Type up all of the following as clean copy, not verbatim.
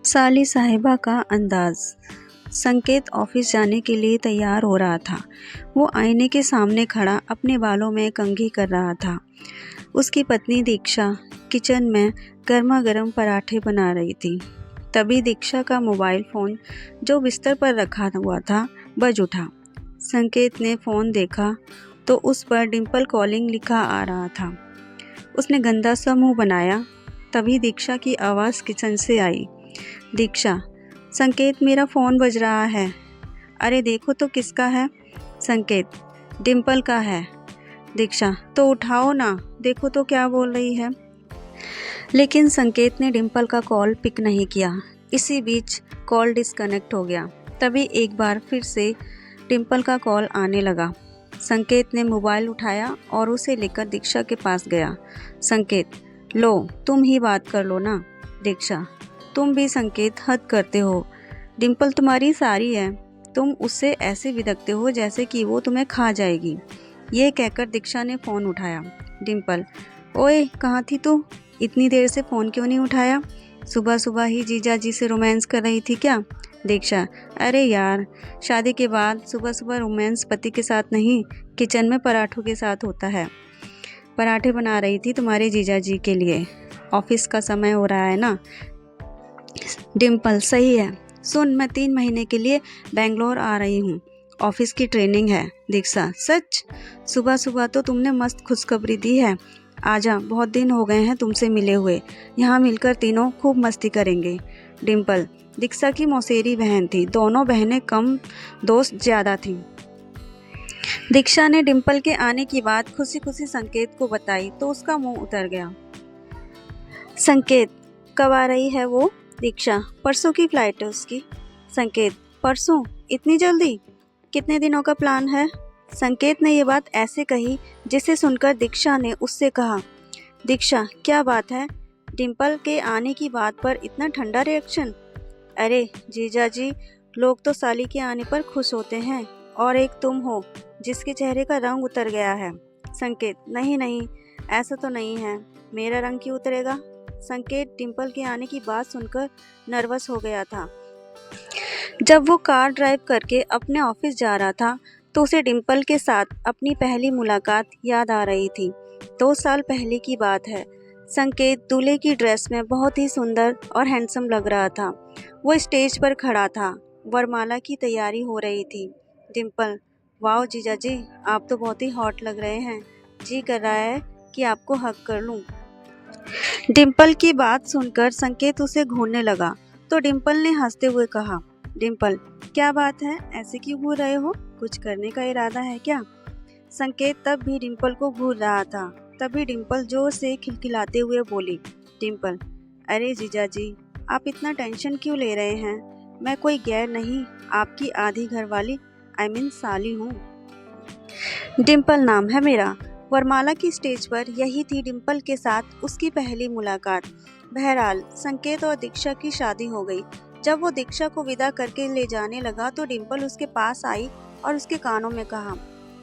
साली साहिबा का अंदाज। संकेत ऑफिस जाने के लिए तैयार हो रहा था। वो आईने के सामने खड़ा अपने बालों में कंघी कर रहा था। उसकी पत्नी दीक्षा किचन में गर्मा गर्म पराठे बना रही थी। तभी दीक्षा का मोबाइल फ़ोन जो बिस्तर पर रखा हुआ था बज उठा। संकेत ने फ़ोन देखा तो उस पर डिम्पल कॉलिंग लिखा आ रहा था। उसने गंदा सा मुंह बनाया। तभी दीक्षा की आवाज़ किचन से आई। दीक्षा, संकेत मेरा फ़ोन बज रहा है। अरे देखो तो किसका है। संकेत, डिम्पल का है। दीक्षा, तो उठाओ ना, देखो तो क्या बोल रही है। लेकिन संकेत ने डिम्पल का कॉल पिक नहीं किया। इसी बीच कॉल डिस्कनेक्ट हो गया। तभी एक बार फिर से डिम्पल का कॉल आने लगा। संकेत ने मोबाइल उठाया और उसे लेकर दीक्षा के पास गया। संकेत, लो तुम ही बात कर लो ना। दीक्षा, तुम भी संकेत हद करते हो। डिम्पल तुम्हारी सारी है, तुम उससे ऐसे विदकते हो जैसे कि वो तुम्हें खा जाएगी। ये कहकर दीक्षा ने फ़ोन उठाया। डिम्पल, ओए कहाँ थी तू? इतनी देर से फ़ोन क्यों नहीं उठाया? सुबह सुबह ही जीजा जी से रोमांस कर रही थी क्या? दीक्षा, अरे यार, शादी के बाद सुबह सुबह रोमांस पति के साथ नहीं, किचन में पराठों के साथ होता है। पराठे बना रही थी तुम्हारे जीजा जी के लिए। ऑफिस का समय हो रहा है ना। डिम्पल, सही है। सुन, मैं 3 महीने के लिए बेंगलोर आ रही हूँ। ऑफिस की ट्रेनिंग है। दीक्षा, सच? सुबह सुबह तो तुमने मस्त खुशखबरी दी है। आजा, बहुत दिन हो गए हैं तुमसे मिले हुए। यहाँ मिलकर तीनों खूब मस्ती करेंगे। डिम्पल दीक्षा की मौसेरी बहन थी। दोनों बहनें कम, दोस्त ज़्यादा थीं। दीक्षा ने डिम्पल के आने की बात खुशी खुशी संकेत को बताई तो उसका मुंह उतर गया। संकेत, कब आ रही है वो? दीक्षा, परसों की फ्लाइट है उसकी। संकेत, परसों? इतनी जल्दी? कितने दिनों का प्लान है? संकेत ने ये बात ऐसे कही जिसे सुनकर दीक्षा ने उससे कहा। दीक्षा, क्या बात है? डिम्पल के आने की बात पर इतना ठंडा रिएक्शन? अरे जीजा जी, लोग तो साली के आने पर खुश होते हैं और एक तुम हो जिसके चेहरे का रंग उतर गया है। संकेत, नहीं नहीं, ऐसा तो नहीं है। मेरा रंग क्यों उतरेगा? संकेत डिम्पल के आने की बात सुनकर नर्वस हो गया था। जब वो कार ड्राइव करके अपने ऑफिस जा रहा था तो उसे डिम्पल के साथ अपनी पहली मुलाकात याद आ रही थी। 2 साल पहले की बात है। संकेत दूल्हे की ड्रेस में बहुत ही सुंदर और हैंडसम लग रहा था। वो स्टेज पर खड़ा था। वरमाला की तैयारी हो रही थी। डिम्पल, वाह जीजा जी, आप तो बहुत ही हॉट लग रहे हैं। जी कर रहा है कि आपको हक कर लूं। डिम्पल की बात सुनकर संकेत उसे घूरने लगा तो डिम्पल ने हंसते हुए कहा। डिम्पल, क्या बात है, ऐसे क्यों घूर रहे हो? कुछ करने का इरादा है क्या? संकेत तब भी डिम्पल को घूर रहा था। तभी डिम्पल जोर से खिलखिलाते हुए बोली। डिम्पल, अरे जीजा जी, आप इतना टेंशन क्यों ले रहे हैं? मैं कोई गैर नहीं, आपकी आधी घरवाली साली हूँ। डिम्पल नाम है मेरा। वरमाला की स्टेज पर यही थी डिम्पल के साथ उसकी पहली मुलाकात। बहरहाल संकेत और दीक्षा की शादी हो गई। जब वो दीक्षा को विदा करके ले जाने लगा तो डिम्पल उसके पास आई और उसके कानों में कहा।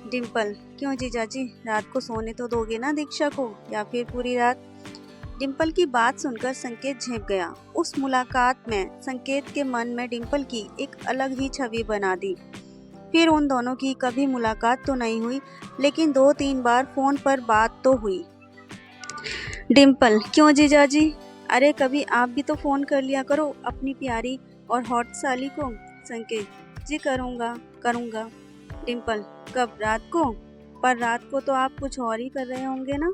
डिम्पल, क्यों जीजाजी, रात को सोने तो दोगे ना दीक्षा को, या फिर पूरी रात? डिम्पल की बात सुनकर संकेत झेप गया। उस मुलाकात में संकेत के मन में डिम्पल की एक अलग ही छवि बना दी। फिर उन दोनों की कभी मुलाकात तो नहीं हुई, लेकिन 2-3 बार फोन पर बात तो हुई। डिम्पल, क्यों जीजाजी? अरे कभी आप भी तो फोन कर लिया करो अपनी प्यारी और हॉट साली को। संकेत, जी करूँगा करूँगा। डिम्पल, कब? रात को? पर रात को तो आप कुछ और ही कर रहे होंगे ना?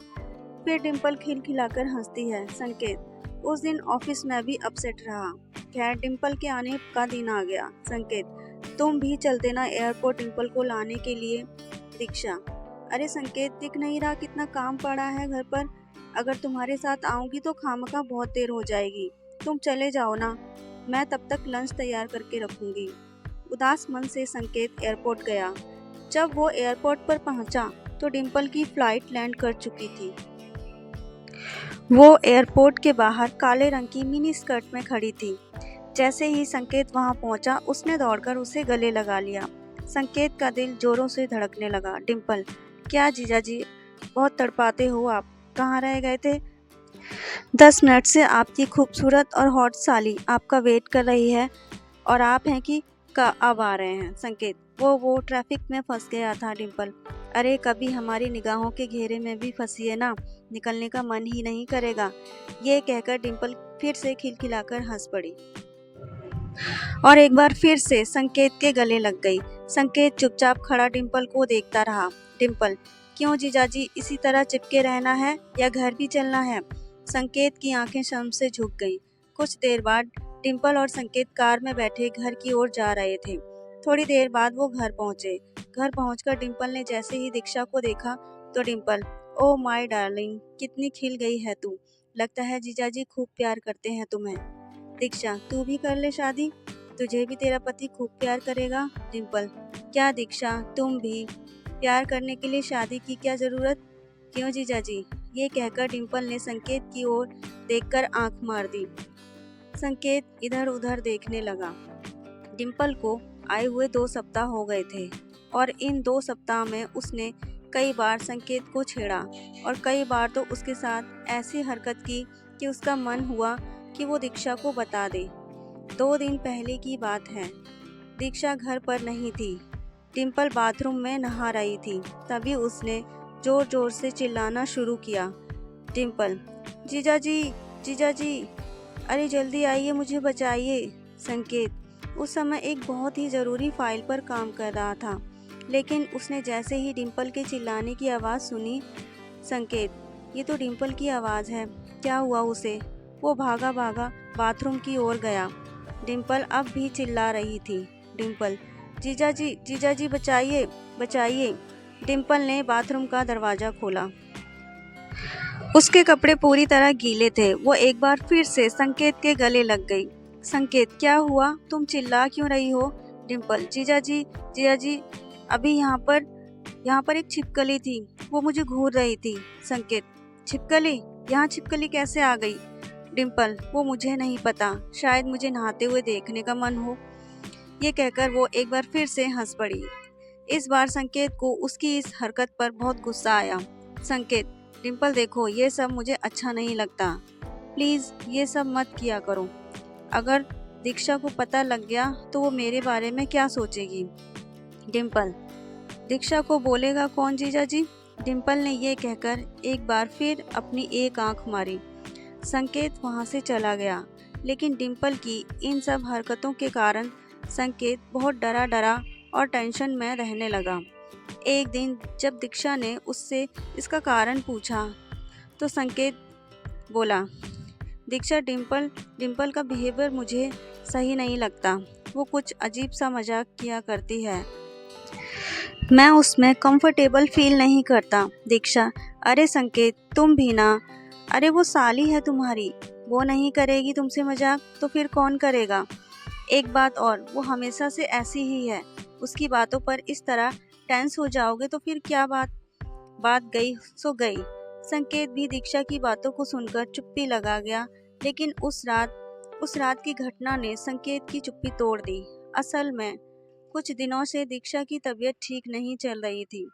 फिर डिम्पल खिलखिलाकर हंसती है। संकेत, उस दिन ऑफिस में भी अपसेट रहा। खैर, डिम्पल के आने का दिन आ गया। संकेत, तुम भी चलते ना एयरपोर्ट डिम्पल को लाने के लिए। दीक्षा, अरे संकेत, दिख नहीं रहा कितना काम पड़ा है घर पर? अगर तुम्हारे साथ आऊंगी तो खामखा बहुत देर हो जाएगी। तुम चले जाओ ना, मैं तब तक लंच तैयार करके रखूंगी। उदास मन से संकेत एयरपोर्ट गया। जब वो एयरपोर्ट पर पहुंचा तो डिम्पल की फ्लाइट लैंड कर चुकी थी। वो एयरपोर्ट के बाहर काले रंग की मिनी स्कर्ट में खड़ी थी। जैसे ही संकेत वहां पहुंचा उसने दौड़कर उसे गले लगा लिया। संकेत का दिल जोरों से धड़कने लगा। डिम्पल, क्या जीजाजी, बहुत तड़पाते हो आप, कहाँ रह गए थे? 10 मिनट से आपकी खूबसूरत और हॉट साली आपका वेट कर रही है और आप हैं कि अब आ रहे हैं। संकेत, वो ट्रैफिक में फंस गया था। डिम्पल, अरे कभी हमारी निगाहों के घेरे में भी फंसिए ना, निकलने का मन ही नहीं करेगा। ये कहकर डिम्पल फिर से खिलखिलाकर हंस पड़ी और एक बार फिर से संकेत के गले लग गई। संकेत चुपचाप खड़ा डिम्पल को देखता रहा। डिम्पल, क्यों जीजाजी, इसी तरह चिपके रहना है या घर भी चलना है? संकेत की आंखें शर्म से झुक गईं। कुछ देर बाद डिम्पल और संकेत कार में बैठे घर की ओर जा रहे थे। थोड़ी देर बाद वो घर पहुंचे। घर पहुंचकर डिम्पल ने जैसे ही दीक्षा को देखा तो डिम्पल, ओह माय डार्लिंग, कितनी खिल गई है तू। लगता है जीजाजी खूब प्यार करते हैं तुम्हें। दीक्षा, तू भी कर ले शादी, तुझे भी तेरा पति खूब प्यार करेगा। डिम्पल, क्या दीक्षा, तुम भी? प्यार करने के लिए शादी की क्या जरूरत? क्यों जीजाजी? ये कहकर डिम्पल ने संकेत की ओर देखकर आंख मार दी। संकेत इधर उधर देखने लगा। डिम्पल को आए हुए 2 सप्ताह हो गए थे और इन 2 सप्ताह में उसने कई बार संकेत को छेड़ा और कई बार तो उसके साथ ऐसी हरकत की कि उसका मन हुआ कि वो दीक्षा को बता दे। 2 दिन पहले की बात है। दीक्षा घर पर नहीं थी। डिम्पल बाथरूम में नहा रही थी। तभी उसने जोर जोर से चिल्लाना शुरू किया। डिम्पल, जीजाजी, जीजाजी, अरे जल्दी आइए, मुझे बचाइए। संकेत उस समय एक बहुत ही ज़रूरी फाइल पर काम कर रहा था, लेकिन उसने जैसे ही डिम्पल के चिल्लाने की आवाज़ सुनी, संकेत, ये तो डिम्पल की आवाज़ है, क्या हुआ उसे? वो भागा भागा बाथरूम की ओर गया। डिम्पल अब भी चिल्ला रही थी। डिम्पल, जीजाजी, जीजाजी, बचाइए, बचाइए। डिम्पल ने बाथरूम का दरवाज़ा खोला। उसके कपड़े पूरी तरह गीले थे। वो एक बार फिर से संकेत के गले लग गई। संकेत, क्या हुआ? तुम चिल्ला क्यों रही हो? डिम्पल, जीजाजी, जीजाजी, अभी यहाँ पर एक छिपकली थी, वो मुझे घूर रही थी। संकेत, छिपकली? यहाँ छिपकली कैसे आ गई? डिम्पल, वो मुझे नहीं पता, शायद मुझे नहाते हुए देखने का मन हो। ये कहकर वो एक बार फिर से हंस पड़ी। इस बार संकेत को उसकी इस हरकत पर बहुत गुस्सा आया। संकेत, डिम्पल देखो, ये सब मुझे अच्छा नहीं लगता, प्लीज़ ये सब मत किया करो। अगर दीक्षा को पता लग गया तो वो मेरे बारे में क्या सोचेगी? डिम्पल, दीक्षा को बोलेगा कौन जीजाजी? डिम्पल ने ये कहकर एक बार फिर अपनी एक आंख मारी। संकेत वहाँ से चला गया, लेकिन डिम्पल की इन सब हरकतों के कारण संकेत बहुत डरा डरा और टेंशन में रहने लगा। एक दिन जब दीक्षा ने उससे इसका कारण पूछा तो संकेत बोला, दीक्षा, डिम्पल का बिहेवियर मुझे सही नहीं लगता, वो कुछ अजीब सा मजाक किया करती है, मैं उसमें कंफर्टेबल फील नहीं करता। दीक्षा, अरे संकेत, तुम भी ना, अरे वो साली है तुम्हारी, वो नहीं करेगी तुमसे मजाक तो फिर कौन करेगा? एक बात और, वो हमेशा से ऐसी ही है, उसकी बातों पर इस तरह टेंस हो जाओगे तो फिर क्या बात गई सो गई। संकेत भी दीक्षा की बातों को सुनकर चुप्पी लगा गया, लेकिन उस रात की घटना ने संकेत की चुप्पी तोड़ दी। असल में कुछ दिनों से दीक्षा की तबीयत ठीक नहीं चल रही थी।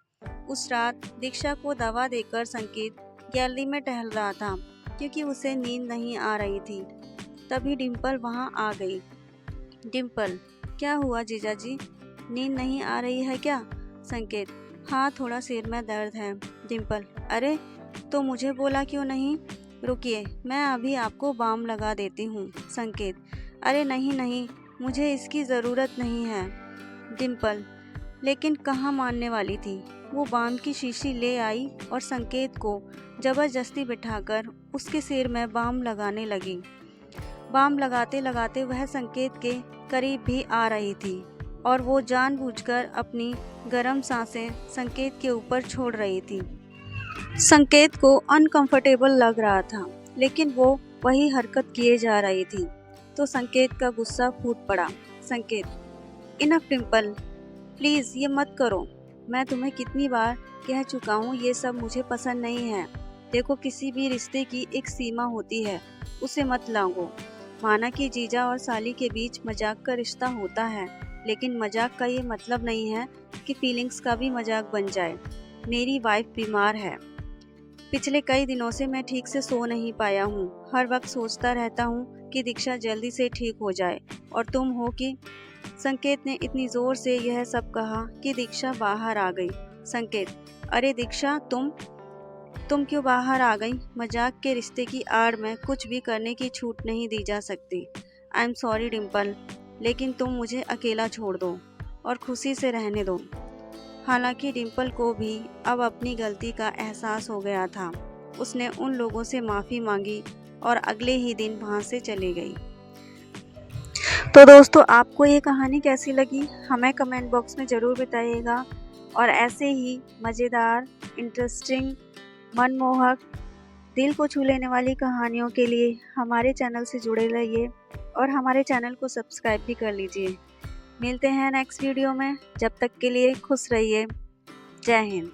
उस रात दीक्षा को दवा देकर संकेत गैलरी में टहल रहा था, क्योंकि उसे नींद नहीं आ रही थी। तभी डिम्पल वहां आ गई। डिम्पल, क्या हुआ जीजाजी, नींद नहीं आ रही है क्या? संकेत, हाँ, थोड़ा सिर में दर्द है। डिम्पल, अरे तो मुझे बोला क्यों नहीं? रुकिए, मैं अभी आपको बाम लगा देती हूँ। संकेत, अरे नहीं नहीं, मुझे इसकी ज़रूरत नहीं है। डिम्पल, लेकिन कहाँ मानने वाली थी। वो बाम की शीशी ले आई और संकेत को ज़बरदस्ती बिठाकर उसके सिर में बाम लगाने लगी। बाम लगाते लगाते वह संकेत के करीब भी आ रही थी और वो जानबूझकर अपनी गर्म सांसें संकेत के ऊपर छोड़ रही थी। संकेत को अनकंफर्टेबल लग रहा था, लेकिन वो वही हरकत किए जा रही थी, तो संकेत का गुस्सा फूट पड़ा। संकेत, इनफ डिम्पल, प्लीज़ ये मत करो, मैं तुम्हें कितनी बार कह चुका हूँ, ये सब मुझे पसंद नहीं है। देखो, किसी भी रिश्ते की एक सीमा होती है, उसे मत लांघो। माना कि जीजा और साली के बीच मजाक का रिश्ता होता है, लेकिन मजाक का ये मतलब नहीं है कि फीलिंग्स का भी मजाक बन जाए। मेरी वाइफ बीमार है। पिछले कई दिनों से मैं ठीक से सो नहीं पाया हूँ। हर वक्त सोचता रहता हूँ कि दीक्षा जल्दी से ठीक हो जाए और तुम हो कि। संकेत ने इतनी जोर से यह सब कहा कि दीक्षा बाहर आ गई। संकेत, अरे दीक्षा, तुम क्यों बाहर आ गई? मजाक के रिश्ते की आड़ में कुछ भी करने की छूट नहीं दी जा सकती। आई एम सॉरी डिम्पल, लेकिन तुम मुझे अकेला छोड़ दो और खुशी से रहने दो। हालांकि डिम्पल को भी अब अपनी गलती का एहसास हो गया था। उसने उन लोगों से माफ़ी मांगी और अगले ही दिन वहाँ से चली गई। तो दोस्तों, आपको ये कहानी कैसी लगी हमें कमेंट बॉक्स में ज़रूर बताइएगा। और ऐसे ही मज़ेदार, इंटरेस्टिंग, मनमोहक, दिल को छू लेने वाली कहानियों के लिए हमारे चैनल से जुड़े रहिए और हमारे चैनल को सब्सक्राइब भी कर लीजिए। मिलते हैं नेक्स्ट वीडियो में। जब तक के लिए खुश रहिए। जय हिंद।